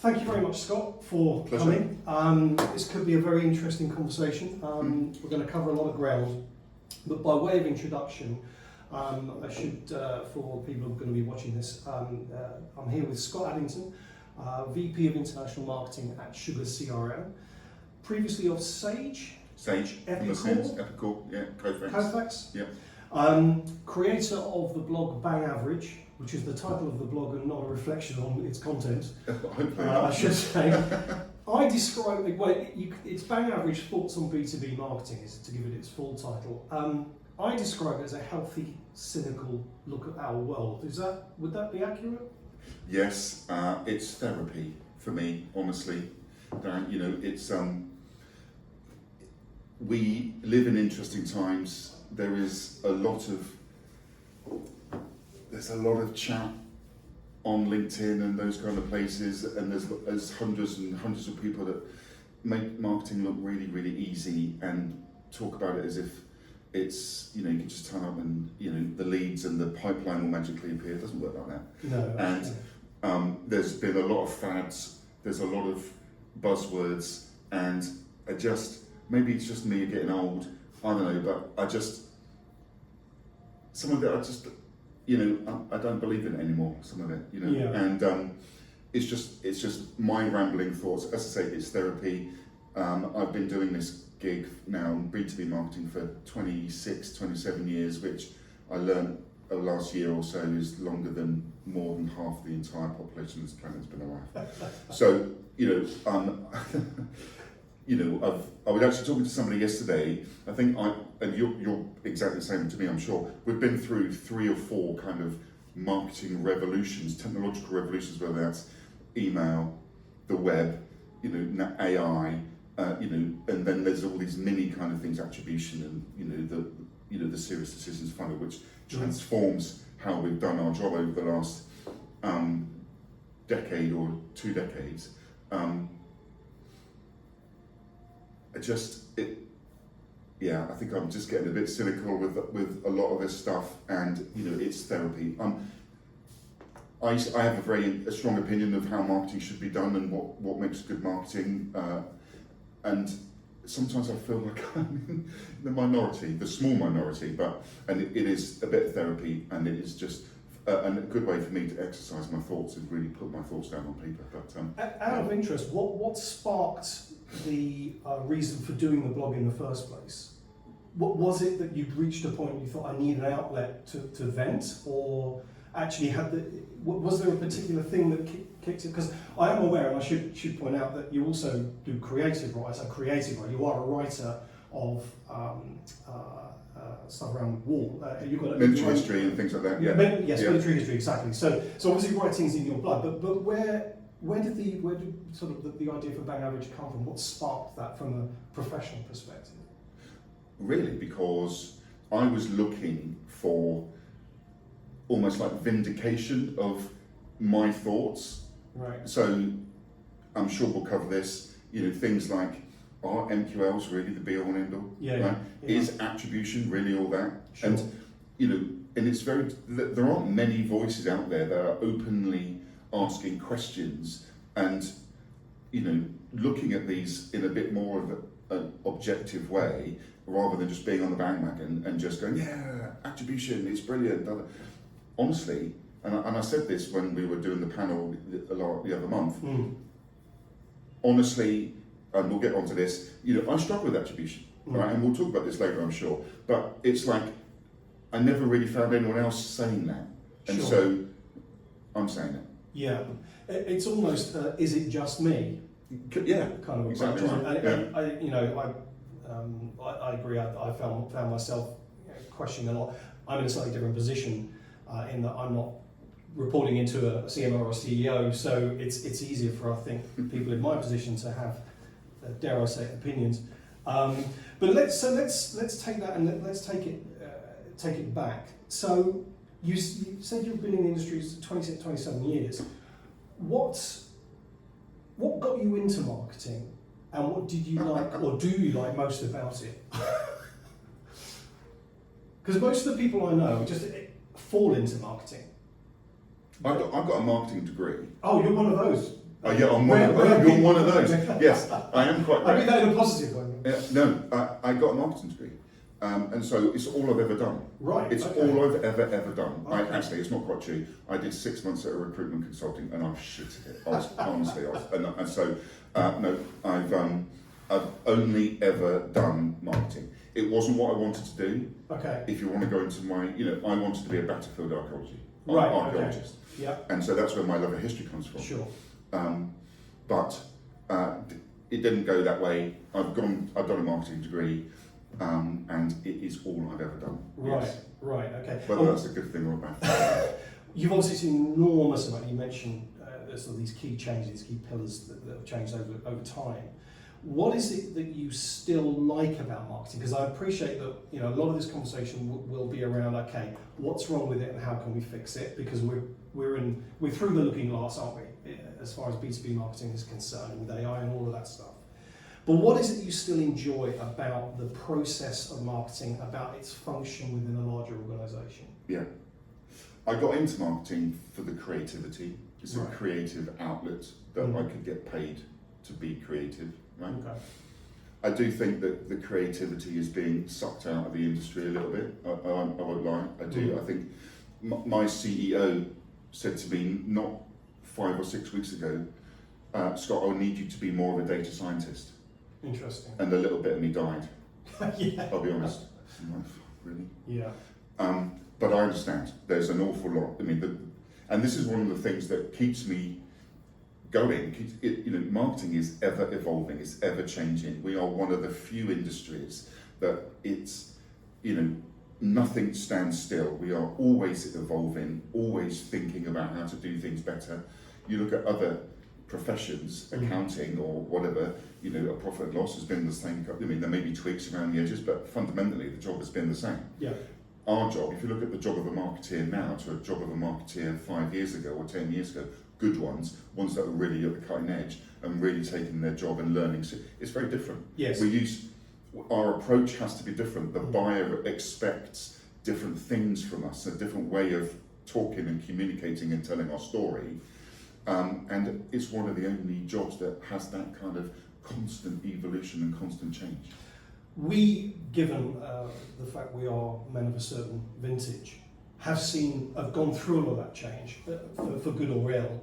Thank you very much, Scott, for Pleasure. coming. This could be a very interesting conversation. We're going to cover a lot of ground, but by way of introduction, I should, for people who are going to be watching this, I'm here with Scott Addington, VP of International Marketing at Sugar CRM, previously of Sage, Epical, yeah, Kofax, yeah. Creator of the blog Bang Average, which is the title of the blog and not a reflection on its content. Hopefully I should say. I describe it, well, it's Bang Average Thoughts on B2B Marketing, is to give it its full title. I describe it as a healthy, cynical look at our world. Would that be accurate? Yes, it's therapy for me, honestly. Darren, you know, it's we live in interesting times. There's a lot of chat on LinkedIn and those kind of places, and there's hundreds and hundreds of people that make marketing look really, really easy and talk about it as if it's, you know, you can just turn up and, you know, the leads and the pipeline will magically appear. It doesn't work like that. No. And there's been a lot of fads, there's a lot of buzzwords, and maybe it's just me getting old, I don't know, but some of it you know, I don't believe in it anymore, some of it, you know, Yeah. and it's just my rambling thoughts. As I say, it's therapy. I've been doing this gig now in B2B marketing for 26, 27 years, which I learned last year or so is longer than more than half the entire population of this planet has been alive. So, you know, you know, I was actually talking to somebody yesterday. I think and you're exactly the same to me, I'm sure. We've been through 3 or 4 kind of marketing revolutions, technological revolutions, whether that's email, the web, you know, AI, you know, and then there's all these mini kind of things, attribution, and you know the serious decisions funnel, which transforms how we've done our job over the last decade or 2 decades. I think I'm just getting a bit cynical with a lot of this stuff, and you know, it's therapy. I have a strong opinion of how marketing should be done and what makes good marketing, and sometimes I feel like I'm in the minority, the small minority, and it is a bit of therapy, and it is just a good way for me to exercise my thoughts and really put my thoughts down on paper. But Out of interest, what sparked the reason for doing the blog in the first place? What was it that you'd reached a point you thought, I need an outlet to vent, or actually was there a particular thing that kicked it? Because I am aware, and I should point out, that you also do creative writing. You are a writer of stuff around war. You've got military history and things like that. Yeah. Military history, exactly. So obviously writing's in your blood, but where did sort of the idea for Bang Average come from? What sparked that from a professional perspective? Really, because I was looking for almost like vindication of my thoughts. Right. So I'm sure we'll cover this. You know, things like, are MQLs really the be all and end all? Yeah. Right? Yeah. Is attribution really all that? Sure. And you know, and there aren't many voices out there that are openly asking questions and, you know, looking at these in a bit more of an objective way, rather than just being on the bandwagon and just going, yeah, attribution, it's brilliant. Honestly, and I said this when we were doing the panel the other month, honestly, and we'll get onto this, you know, I struggle with attribution, right? And we'll talk about this later, I'm sure, but it's like, I never really found anyone else saying that. And Sure. So, I'm saying it. Yeah. It's almost, is it just me? Yeah, Kind of exactly approach. right. I agree. I found myself questioning a lot. I'm in a slightly different position in that I'm not reporting into a CMO or a CEO, so it's easier for, I think, people in my position to have, dare I say, opinions. But let's take that and let's take it back. So you said you've been in the industry for 26, 27 years. What got you into marketing, and what did you like, or do you like most about it? Because most of the people I know just fall into marketing. I've got a marketing degree. Oh, you're one of those Oh yeah, you're one of those. Yes, I am quite. I mean that in a positive way. No, I got a marketing degree, and so it's all I've ever done. Right. It's okay. all I've ever done. Okay. Actually, it's not quite true. I did 6 months at a recruitment consulting, and I shitted it. And so no, I've only ever done marketing. It wasn't what I wanted to do. Okay. If you want to go into my, I wanted to be a battlefield archaeologist. Okay. Yeah. And so that's where my love of history comes from. Sure. But it didn't go that way. I've done a marketing degree, and it is all I've ever done. Right. Yes. Right. Okay. Whether that's a good thing or a bad thing. You've obviously seen an enormous amount. You mentioned sort of these key changes, key pillars that have changed over time. What is it that you still like about marketing? Because I appreciate that a lot of this conversation will be around, okay, what's wrong with it and how can we fix it? Because we're through the looking glass, aren't we? As far as B2B marketing is concerned, with AI and all of that stuff. But what is it you still enjoy about the process of marketing, about its function within a larger organisation? Yeah, I got into marketing for the creativity. It's Right. a creative outlet that I could get paid to be creative. Right? Okay. I do think that the creativity is being sucked out of the industry a little bit. I won't lie. I do. I think my CEO said to me not 5 or 6 weeks ago, Scott, I need you to be more of a data scientist. Interesting. And a little bit of me died. Yeah. I'll be honest. I'm like, really? Yeah. But I understand. There's an awful lot. I mean, and this is one of the things that keeps me going. Marketing is ever evolving. It's ever changing. We are one of the few industries that it's, nothing stands still. We are always evolving, always thinking about how to do things better. You look at other professions, accounting or whatever, a profit and loss has been the same. I mean, there may be tweaks around the edges, but fundamentally the job has been the same. Yeah. Our job, if you look at the job of a marketeer now to a job of a marketeer 5 years ago or 10 years ago, good ones that are really at the cutting edge and really taking their job and learning, it's very different. Yes. Our approach has to be different. The buyer expects different things from us, a different way of talking and communicating and telling our story. And it's one of the only jobs that has that kind of constant evolution and constant change. We, given the fact we are men of a certain vintage, have gone through all of that change, for good or ill.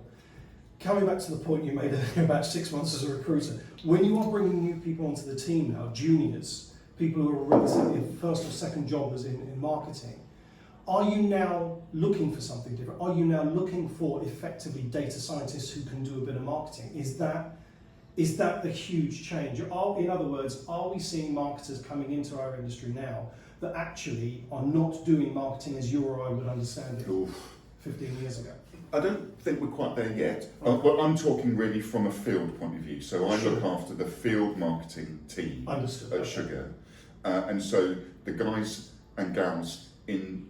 Coming back to the point you made about 6 months as a recruiter, when you are bringing new people onto the team now, juniors, people who are relatively first or second jobbers in marketing, are you now looking for something different? Are you now looking for effectively data scientists who can do a bit of marketing? Is that the huge change? In other words, are we seeing marketers coming into our industry now that actually are not doing marketing as you or I would understand it 15 years ago? I don't think we're quite there yet. Well, I'm talking really from a field point of view. So I look after the field marketing team at Sugar. And so the guys and gals in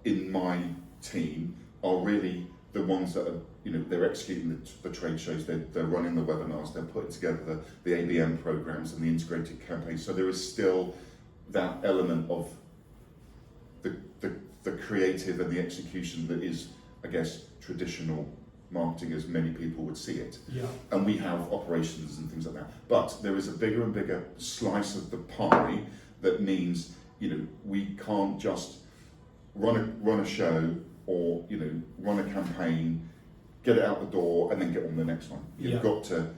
my team are really the ones that are, they're executing the trade shows, they're running the webinars, they're putting together the ABM programs and the integrated campaigns. So there is still that element of the creative and the execution that is, I guess, traditional marketing as many people would see it. Yeah. And we have operations and things like that. But there is a bigger and bigger slice of the pie that means, we can't just run a show or, run a campaign, get it out the door and then get on the next one. You've got to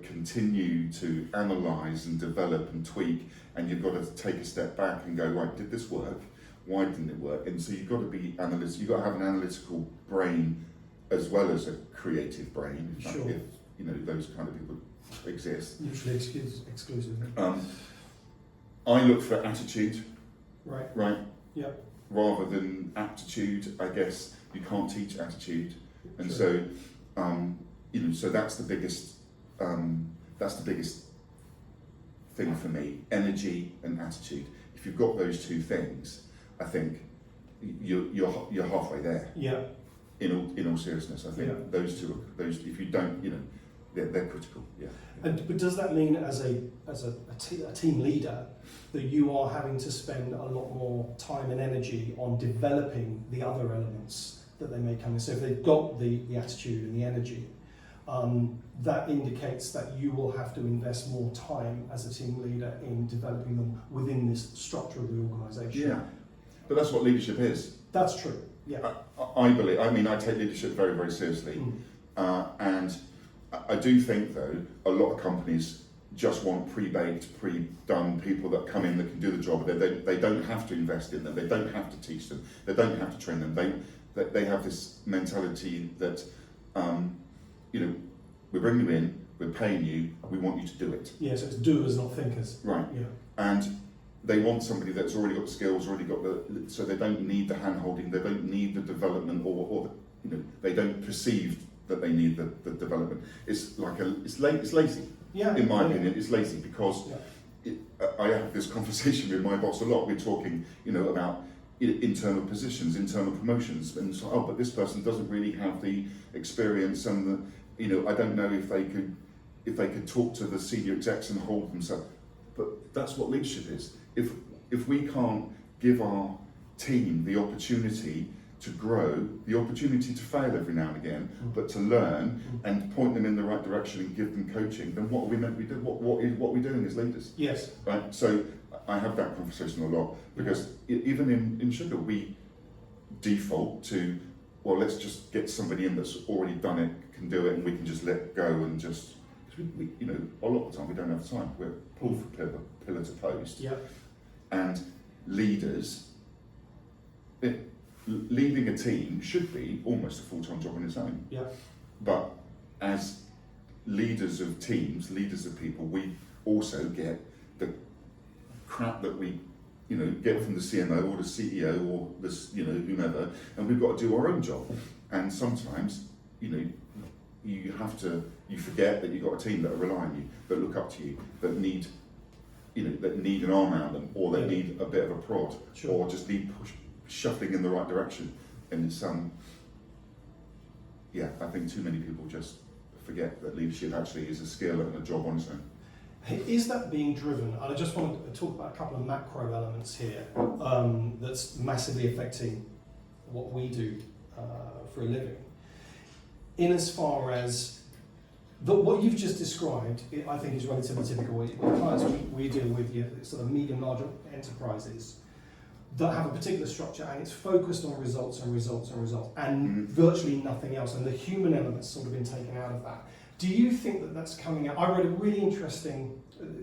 continue to analyse and develop and tweak, and you've got to take a step back and go, right, did this work? Why didn't it work? And so you've got to be analyst. You've got to have an analytical brain as well as a creative brain. If those kind of people exist. Mutually exclusive. I look for attitude. Right. Right. Yeah. Rather than aptitude, I guess you can't teach attitude, and so so that's the biggest. That's the biggest thing for me: energy and attitude. If you've got those two things, I think you're halfway there. Yeah. In all seriousness, I think those two. If you don't, they're critical. Yeah. But does that mean, as a team leader, that you are having to spend a lot more time and energy on developing the other elements that they may come in? So if they've got the attitude and the energy, that indicates that you will have to invest more time as a team leader in developing them within this structure of the organisation. Yeah, but that's what leadership is. That's true. Yeah. I believe. I mean, I take leadership very, very seriously, and I do think though a lot of companies just want pre-baked, pre-done people that come in that can do the job. They don't have to invest in them. They don't have to teach them. They don't have to train them. They have this mentality that we're bringing you in, we're paying you, we want you to do it. Yeah, so it's doers, not thinkers. Right. Yeah. And they want somebody that's already got the skills, already got so they don't need the hand-holding, they don't need the development, or they don't perceive that they need the development. It's like it's lazy. Yeah. In my opinion, it's lazy because I have this conversation with my boss a lot. We're talking, about internal positions, internal promotions, and so, but this person doesn't really have the experience and I don't know if they could talk to the senior execs and hold themselves. But that's what leadership is. If we can't give our team the opportunity to grow, the opportunity to fail every now and again, but to learn and point them in the right direction and give them coaching, then what are we meant to be doing? What are we doing as leaders? Yes. Right. So I have that conversation a lot because even in sugar we default to, well, let's just get somebody in that's already done it, can do it, and we can just let go and just. We, a lot of the time we don't have time. We're pulled from pillar to post. Yeah. And leaders, leading a team should be almost a full-time job on its own. Yeah. But as leaders of teams, leaders of people, we also get the crap that we, get from the CMO or the CEO or the, whomever, and we've got to do our own job. And sometimes, you forget that you've got a team that rely on you, that look up to you, that need an arm around them, or they need a bit of a prod, or just need shuffling in the right direction. And it's I think too many people just forget that leadership actually is a skill and a job on its own. Is that being driven? And I just want to talk about a couple of macro elements here that's massively affecting what we do for a living. In as far as what you've just described, I think is relatively typical. With clients we deal with, sort of medium, large enterprises that have a particular structure and it's focused on results and results and results and virtually nothing else, and the human element's sort of been taken out of that. Do you think that that's coming out? I read a really interesting,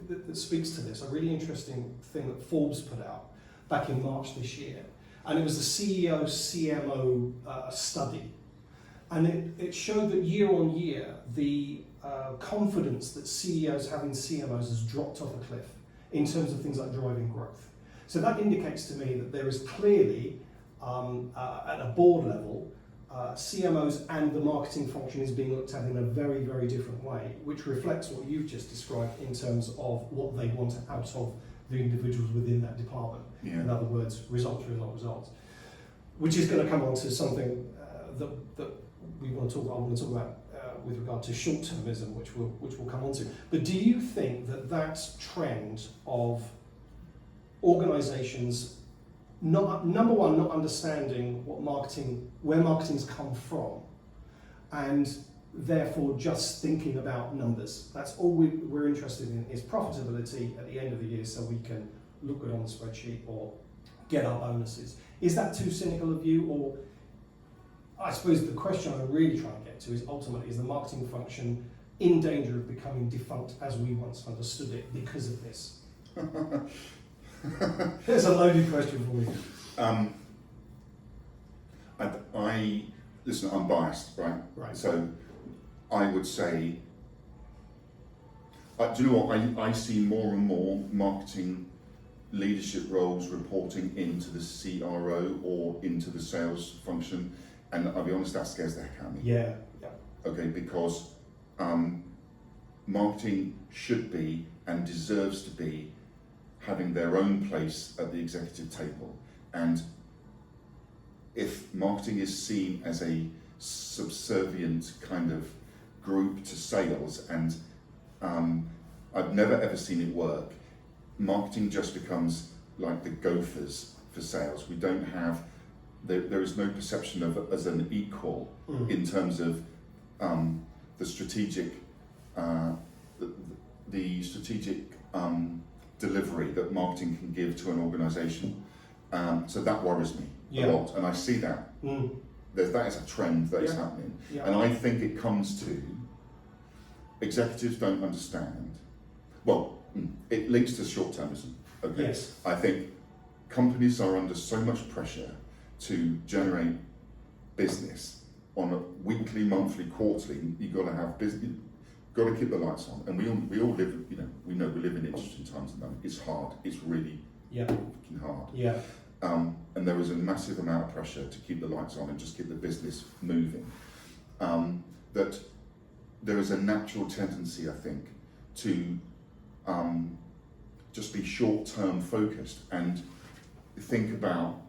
that speaks to this, a really interesting thing that Forbes put out back in March this year, and it was the CEO CMO study. And it showed that year on year, the confidence that CEOs have in CMOs has dropped off a cliff in terms of things like driving growth. So that indicates to me that there is clearly, at a board level, CMOs and the marketing function is being looked at in a very, very different way, which reflects what you've just described in terms of what they want out of the individuals within that department. Yeah. In other words, results, which is going to come on to something that I want to talk about with regard to short-termism, which we'll come on to. But do you think that trend of organisations number one, not understanding where marketing's come from, and therefore just thinking about numbers? That's all we're interested in, is profitability at the end of the year so we can look good on the spreadsheet or get our bonuses. Is that too cynical of you? Or I suppose the question I'm really trying to get to is ultimately, is the marketing function in danger of becoming defunct as we once understood it because of this? There's a loaded question for you. Listen, I'm biased, right? Right. So I would say, do you know what? I see more and more marketing leadership roles reporting into the CRO or into the sales function, and I'll be honest, that scares the heck out of me. Yeah. Okay, because marketing should be and deserves to be having their own place at the executive table. And if marketing is seen as a subservient kind of group to sales, and I've never ever seen it work, marketing just becomes like the gophers for sales. We don't have, there is no perception of it as an equal in terms of the strategic delivery that marketing can give to an organisation. So that worries me a lot, and I see that. That is a trend that is happening, and I think it comes to executives don't understand. Well, it links to short-termism. Okay, Yes. I think companies are under so much pressure to generate business on a weekly, monthly, quarterly. You've got to have business. Got to keep the lights on, and we all live. We know we live in interesting times at the moment. It's hard. It's really fucking hard. Yeah. And there is a massive amount of pressure to keep the lights on and just keep the business moving. That there is a natural tendency, I think, to just be short-term focused and think about,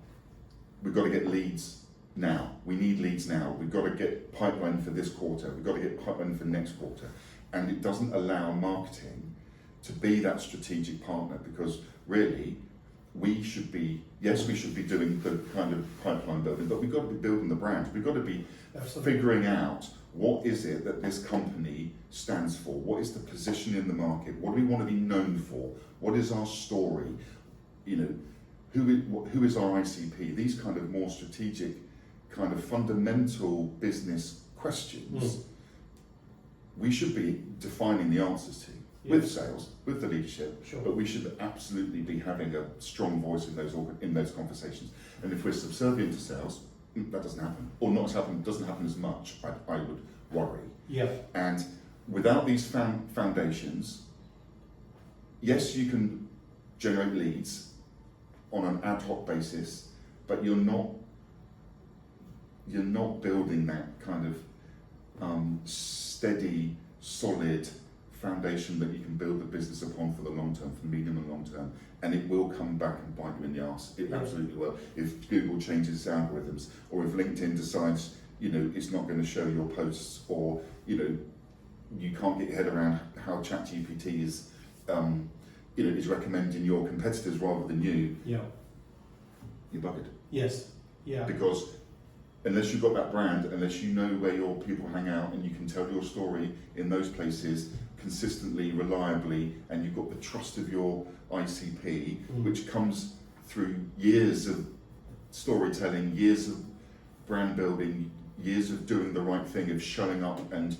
we've got to get leads now. We need leads now. We've got to get pipeline for this quarter. We've got to get pipeline for next quarter. And it doesn't allow marketing to be that strategic partner, because really, we should be doing the kind of pipeline building, but we've got to be building the brand. We've got to be figuring out what is it that this company stands for? What is the position in the market? What do we want to be known for? What is our story? Who is our ICP? These kind of more strategic, kind of fundamental business questions, we should be defining the answers to. With sales, with the leadership, but we should absolutely be having a strong voice in those conversations. And if we're subservient to sales, that doesn't happen, or doesn't happen as much. I would worry. Yeah. And without these foundations, yes, you can generate leads on an ad hoc basis, but you're not building that kind of steady, solid foundation that you can build the business upon for the long term, for the medium and long term, and it will come back and bite you in the arse. It absolutely will. If Google changes its algorithms, or if LinkedIn decides, it's not going to show your posts, or you can't get your head around how ChatGPT is, is recommending your competitors rather than you. Yeah. You're buggered. Yes. Yeah. Because unless you've got that brand, unless you know where your people hang out and you can tell your story in those places consistently, reliably, and you've got the trust of your ICP, which comes through years of storytelling, years of brand building, years of doing the right thing, of showing up and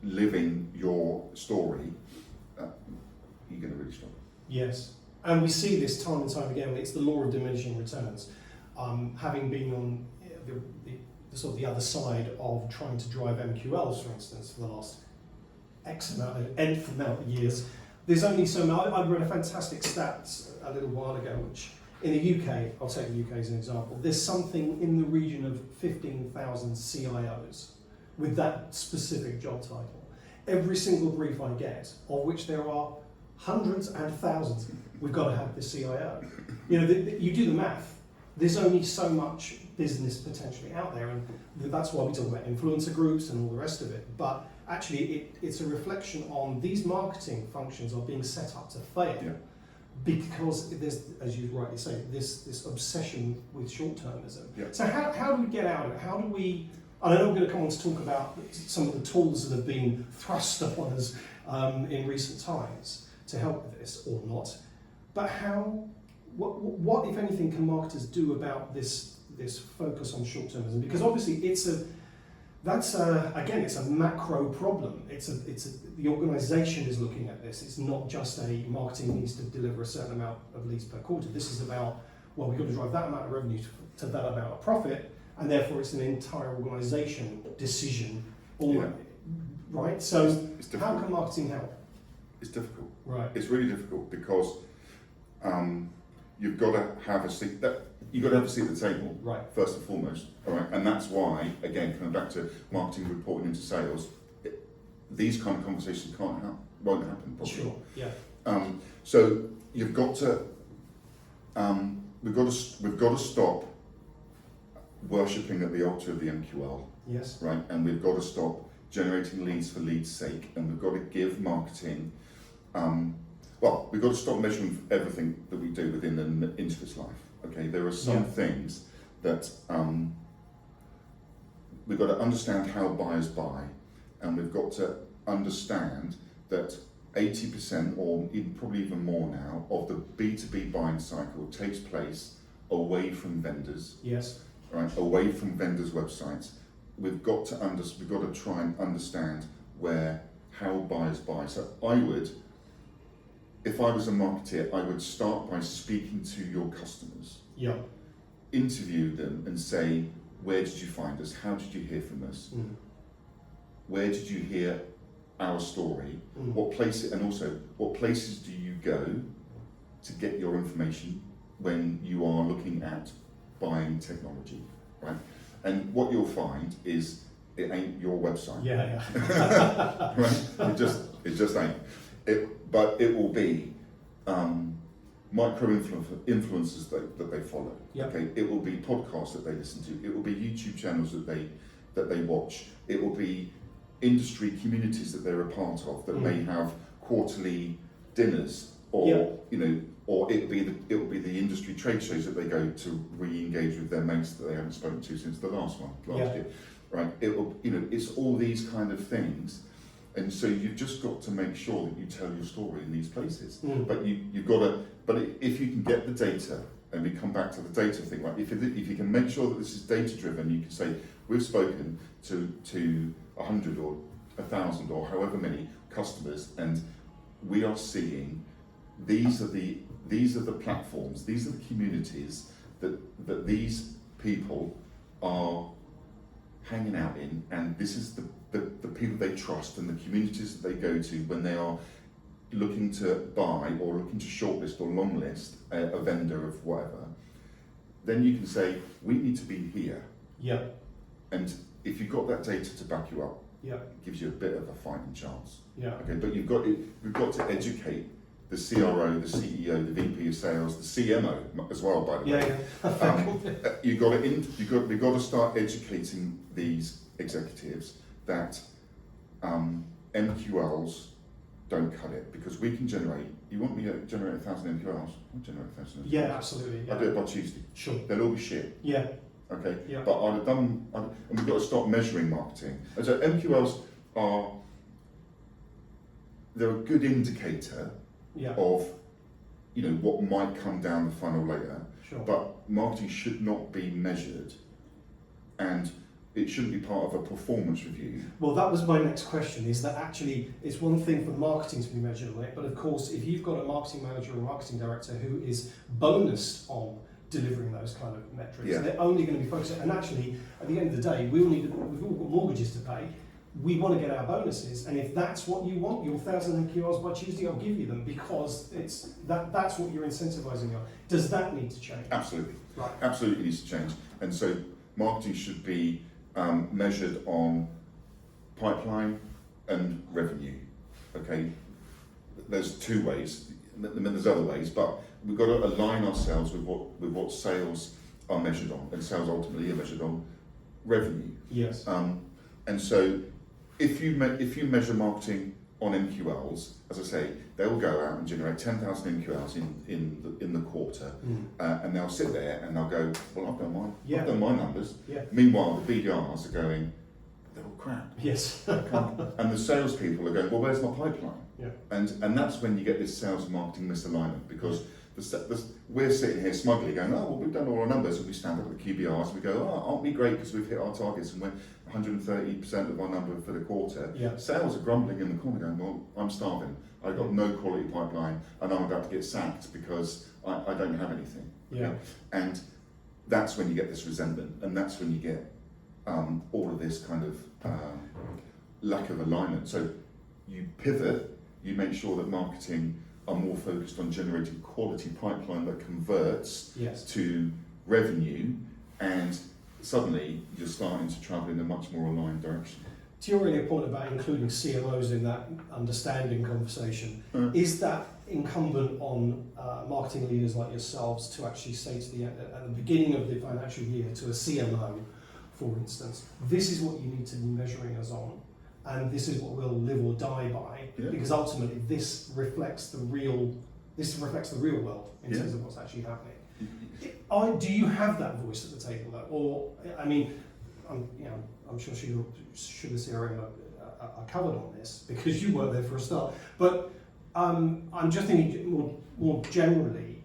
living your story, you're going to really struggle. Yes, and we see this time and time again. It's the law of diminishing returns. Having been on the sort of the other side of trying to drive MQLs, for instance, for the last nth amount of years, there's only so much. I read a fantastic stats a little while ago, which in the UK, I'll take the UK as an example, there's something in the region of 15,000 CIOs with that specific job title. Every single brief I get, of which there are hundreds and thousands, we've got to have the CIO. You do the math. There's only so much business potentially out there, and that's why we talk about influencer groups and all the rest of it. But actually, it's a reflection on these marketing functions are being set up to fail because there's, as you rightly say, this obsession with short-termism. Yeah. So how do we get out of it? How do we? And I know we're going to come on to talk about some of the tools that have been thrust upon us in recent times to help with this, or not. But what if anything, can marketers do about this focus on short-termism? Because obviously it's a macro problem. The organisation is looking at this. It's not just a marketing needs to deliver a certain amount of leads per quarter. This is about, well, we've got to drive that amount of revenue to that amount of profit, and therefore it's an entire organisation decision. Right? So how can marketing help? It's difficult. Right. It's really difficult because you've got to have a seat. You've got to have a seat at the table, right? First and foremost, all right. And that's why, again, coming back to marketing reporting into sales, these kind of conversations won't happen. Probably. Sure. Yeah. So you've got to. We've got to stop worshipping at the altar of the MQL. Yes. Right. And we've got to stop generating leads for leads' sake, and we've got to give marketing. We've got to stop measuring everything that we do within into its life. Okay, there are some things that we've got to understand how buyers buy, and we've got to understand that 80% or probably even more now of the B2B buying cycle takes place away from vendors. Yes. Right, away from vendors' websites. We've got to try and understand how buyers buy. So I would, if I was a marketeer, I would start by speaking to your customers. Yeah. Interview them and say, where did you find us? How did you hear from us? Mm. Where did you hear our story? Mm. What places do you go to get your information when you are looking at buying technology, right? And what you'll find is it ain't your website. Yeah. Right? It just ain't. But it will be micro influencers that they follow. Yep. Okay. It will be podcasts that they listen to. It will be YouTube channels that they watch. It will be industry communities that they're a part of that may have quarterly dinners, or or it will be the industry trade shows that they go to re-engage with their mates that they haven't spoken to since the last year, right? It will, it's all these kind of things, and so you've just got to make sure that you tell your story in these places. But you've got to. But if you can get the data, and we come back to the data thing, right? If you can make sure that this is data driven, you can say we've spoken to 100 or 1,000 or however many customers, and we are seeing these are the platforms, these are the communities that these people are hanging out in, and this is the people they trust and the communities that they go to when they are looking to buy or looking to shortlist or longlist a vendor of whatever. Then you can say, we need to be here. Yeah. And if you've got that data to back you up, it gives you a bit of a fighting chance. Yeah. Okay, but we've got to educate the CRO, the CEO, the VP of sales, the CMO as well, by the way. We've got to start educating these executives that MQLs don't cut it, because we can generate. You want me to generate 1,000 MQLs? I'll generate 1,000 MQLs. Yeah, absolutely. Yeah. I'll do it by Tuesday. Sure. They'll all be shit. Yeah. Okay. Yeah. But and we've got to stop measuring marketing. And so MQLs they're a good indicator of what might come down the funnel later. Sure. But marketing should not be measured, and it shouldn't be part of a performance review. Well, that was my next question, is that actually it's one thing for marketing to be measured on it, but of course if you've got a marketing manager or a marketing director who is bonused on delivering those kind of metrics, they're only going to be focused, and actually at the end of the day we've all got mortgages to pay. We want to get our bonuses, and if that's what you want, your 1,000 MQLs by Tuesday, I'll give you them, because that's what you're incentivizing on. Does that need to change? Absolutely. Right. Absolutely needs to change. And so marketing should be measured on pipeline and revenue. Okay, there's two ways. There's other ways, but we've got to align ourselves with what sales are measured on, and sales ultimately are measured on revenue. Yes. And so if you measure marketing on MQLs, as I say, they will go out and generate 10,000 MQLs in the quarter, and they'll sit there and they'll go, well, I've done mine. Yeah. I've done my numbers. Yeah. Meanwhile, the BDRs are going, they're all crap. Yes. And the salespeople are going, well, where's my pipeline? Yeah. And that's when you get this sales and marketing misalignment, because we're sitting here smugly going, oh, well, we've done all our numbers, and we stand up at the QBRs and we go, oh, aren't we great because we've hit our targets and we're 130% of our number for the quarter. Yeah. Sales are grumbling in the corner going, well, I'm starving. I've got no quality pipeline and I'm about to get sacked because I don't have anything. Yeah. And that's when you get this resentment, and that's when you get all of this kind of lack of alignment. So you pivot, you make sure that marketing are more focused on generating quality pipeline that converts to revenue, and suddenly you're starting to travel in a much more aligned direction. To your earlier point about including CMOs in that understanding conversation, is that incumbent on marketing leaders like yourselves to actually say to at the beginning of the financial year to a CMO, for instance, this is what you need to be measuring us on, and this is what we'll live or die by, because ultimately this reflects the real world in terms of what's actually happening. Do you have that voice at the table though? Or, I mean, I'm sure should the CRM are covered on this because you work there for a start. But I'm just thinking more generally,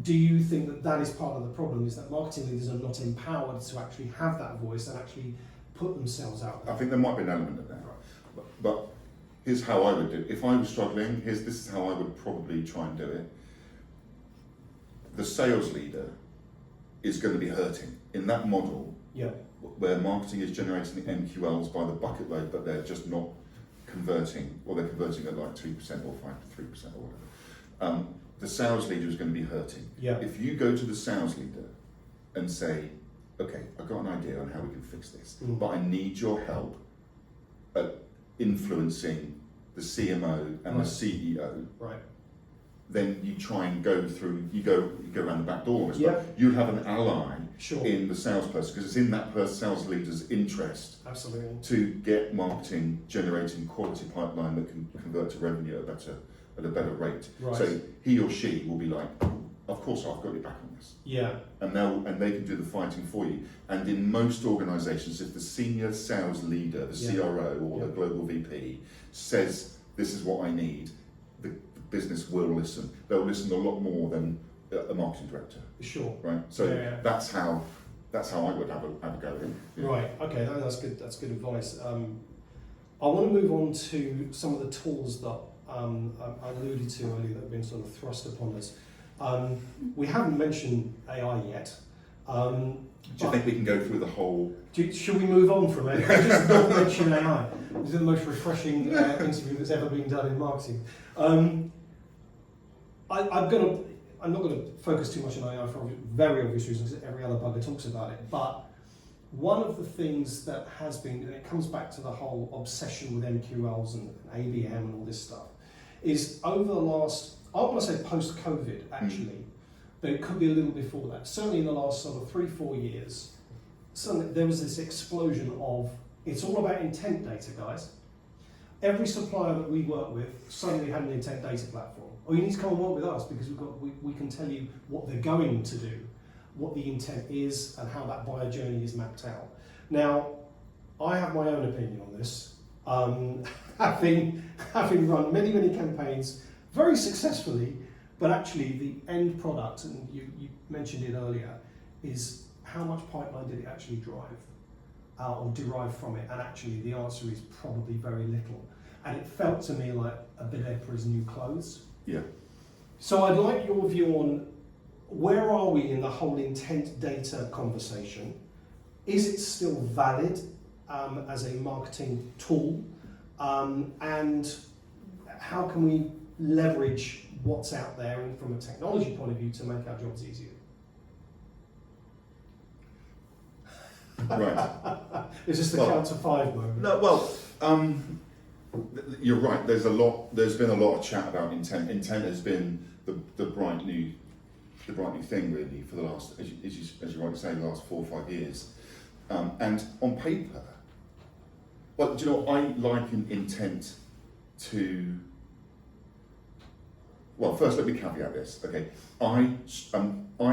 do you think that that is part of the problem, is that marketing leaders are not empowered to actually have that voice and actually put themselves out there? I think there might be an element of that. But here's how I would do it. If I was struggling, this is how I would probably try and do it. The sales leader is going to be hurting in that model. Yeah. Where marketing is generating MQLs by the bucket load, but they're just not converting, or they're converting at like 2% or 5 to 3% or whatever. The sales leader is going to be hurting. Yeah. If you go to the sales leader and say, okay, I've got an idea on how we can fix this, but I need your help at influencing the CMO and the CEO, right, then you try and go through, you go around the back door. Yeah. You have an ally sure, in the salesperson, because it's in that sales leader's interest absolutely, to get marketing generating quality pipeline that can convert to revenue at a better rate. right, So he or she will be like, of course I've got your back on this. yeah, And they can do the fighting for you. And in most organisations, if the senior sales leader, the CRO or the global VP says this is what I need, the business will listen. They'll listen a lot more than a marketing director. sure, Right. So that's how I would have a go. Yeah. right, okay, that's good. That's good advice. I want to move on to some of the tools that I alluded to earlier that have been sort of thrust upon us. We haven't mentioned AI yet. Do you think we can go through the whole? Should we move on from it? Just not mention AI. This is the most refreshing interview that's ever been done in marketing. I'm not going to focus too much on AI for very obvious reasons, because every other bugger talks about it. But one of the things that has been, and it comes back to the whole obsession with MQLs and ABM and all this stuff, is over the last, I want to say post-COVID actually, but it could be a little before that. Certainly in the last sort of 3-4 years, suddenly there was this explosion of, it's all about intent data, guys. Every supplier that we work with suddenly had an intent data platform. Or you need to come and work with us because we can tell you what they're going to do, what the intent is, and how that buyer journey is mapped out. Now, I have my own opinion on this. Having run many campaigns very successfully, but actually the end product, and you mentioned it earlier, is how much pipeline did it actually drive or derive from it? And actually the answer is probably very little. And it felt to me like a bit of Emperor's new clothes. Yeah. So I'd like your view on where are we in the whole intent data conversation? Is it still valid as a marketing tool? And how can we leverage what's out there and from a technology point of view to make our jobs easier? Right. Is this the count to 5 moment? No, well, you're right. There's been a lot of chat about intent. Intent has been the bright new thing really for the last, as you rightly say, the last 4 or 5 years. And on paper, well, do you know, I liken intent to. Well, first let me caveat this. Okay, I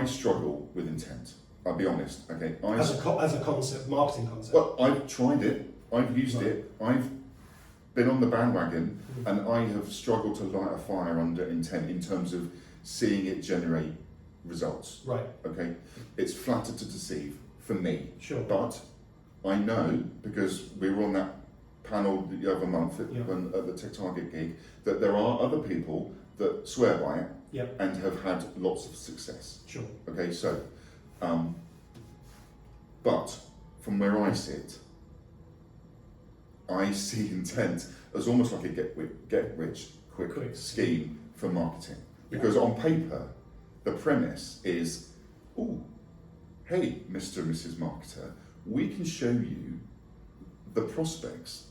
struggle with intent. I'll be honest. Okay, as a concept, marketing concept. Well, I've tried it. I've used it. I've been on the bandwagon, and I have struggled to light a fire under intent in terms of seeing it generate results. Right. Okay, it's flattered to deceive for me. Sure. But I know, because we were on that panel the other month at the TechTarget gig, that there are other people that swear by it and have had lots of success. Sure. Okay, so, but from where I sit, I see intent as almost like a get rich quick scheme for marketing. Because on paper, the premise is, oh, hey, Mr. and Mrs. Marketer, we can show you the prospects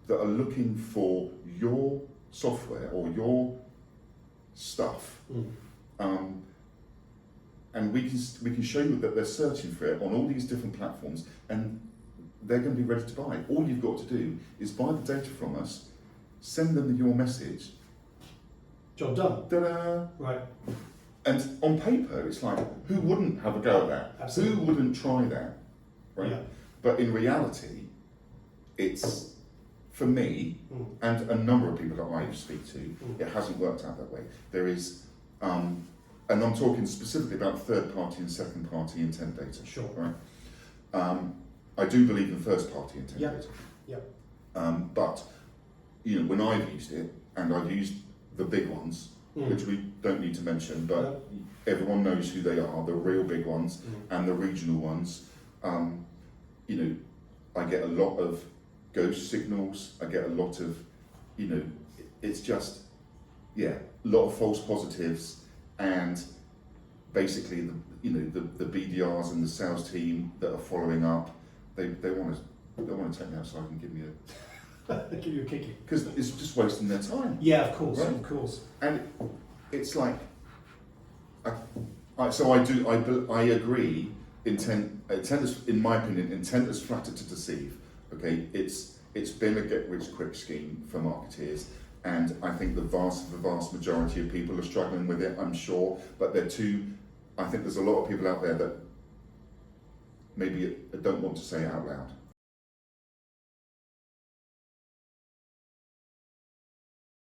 that are looking for your software or your stuff, and we can show you that they're searching for it on all these different platforms, and they're going to be ready to buy. All you've got to do is buy the data from us, send them your message. Job done. Ta-da! Right. And on paper, it's like, who wouldn't have a go at that? Absolutely. Who wouldn't try that? Right? Yeah. But in reality, it's for me, and a number of people that I speak to, it hasn't worked out that way. There is, and I'm talking specifically about third party and second party intent data. Sure. Right. I do believe in first party intent Yep. data. Yep. But when I've used it, and I've used the big ones, which we don't need to mention, but everyone knows who they are, the real big ones and the regional ones. I get a lot of ghost signals. I get a lot of, it's just, a lot of false positives, and basically the BDRs and the sales team that are following up, they want to take me outside and give me give you a kick. because it's just wasting their time. Yeah, of course, Right? of course. And it's like, I agree. Intent is, in my opinion, intent is flattered to deceive. Okay, it's been a get rich quick scheme for marketeers, and I think the vast majority of people are struggling with it. I'm sure, but I think there's a lot of people out there that maybe don't want to say it out loud.